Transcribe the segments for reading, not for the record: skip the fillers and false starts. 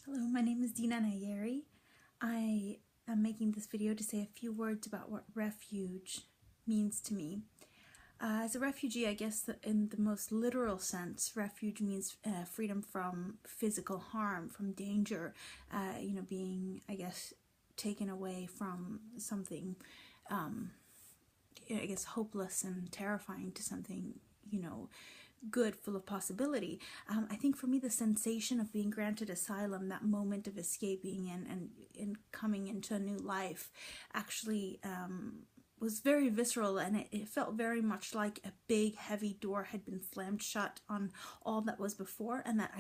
Hello, my name is Dina Nayeri. I am making this video to say a few words about what refuge means to me. As a refugee, I guess in the most literal sense, refuge means freedom from physical harm, from danger, being, I guess, taken away from something, hopeless and terrifying to something, good, full of possibility. I think for me, the sensation of being granted asylum, that moment of escaping and coming into a new life, actually was very visceral, and it felt very much like a big heavy door had been slammed shut on all that was before, and that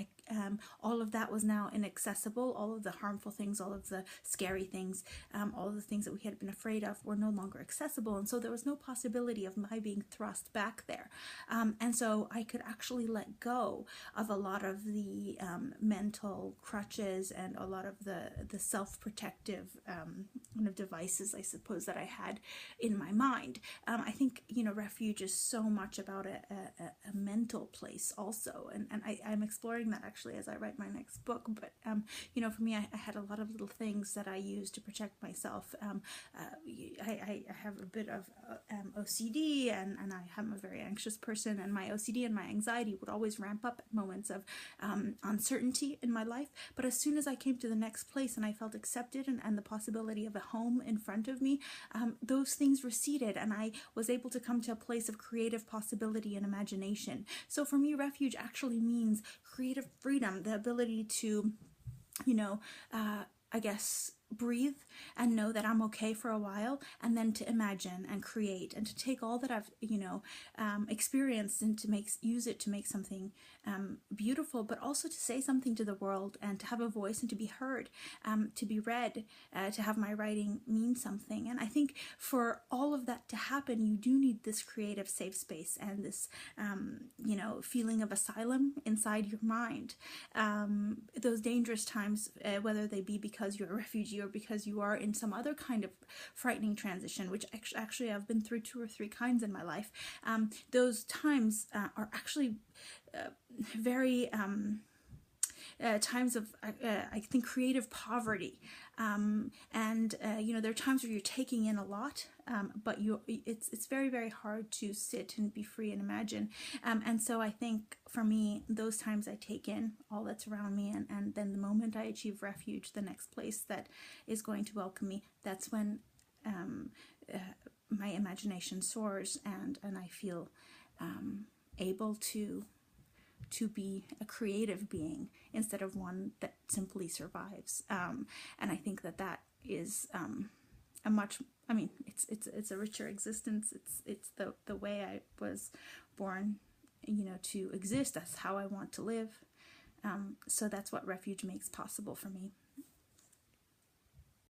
all of that was now inaccessible. All of the harmful things, all of the scary things, all of the things that we had been afraid of were no longer accessible, and so there was no possibility of my being thrust back there. And so I could actually let go of a lot of the mental crutches and a lot of the self-protective kind of devices, I suppose, that I had in my mind. I think, refuge is so much about a mental place also, and I'm exploring that actually as I write my next book. But for me, I had a lot of little things that I used to protect myself. I have a bit of OCD, and I'm a very anxious person, and my OCD and my anxiety would always ramp up at moments of uncertainty in my life. But as soon as I came to the next place and I felt accepted and the possibility of a home in front of me, those things receded, and I was able to come to a place of creative possibility and imagination. So for me, refuge actually means creative freedom, the ability to, breathe and know that I'm okay for a while, and then to imagine and create and to take all that I've experienced and to use it to make something beautiful, but also to say something to the world and to have a voice and to be heard, to be read, to have my writing mean something. And I think for all of that to happen, you do need this creative safe space and this feeling of asylum inside your mind. Those dangerous times, whether they be because you're a refugee or because you are in some other kind of frightening transition, which actually I've been through 2 or 3 kinds in my life, those times are actually very times of I think creative poverty, and there are times where you're taking in a lot, but it's very, very hard to sit and be free and imagine, and so I think for me, those times I take in all that's around me, and then the moment I achieve refuge, the next place that is going to welcome me, that's when my imagination soars, and I feel able to be a creative being instead of one that simply survives. And I think that is a much, it's a richer existence. It's the way I was born, to exist. That's how I want to live. So that's what refuge makes possible for me.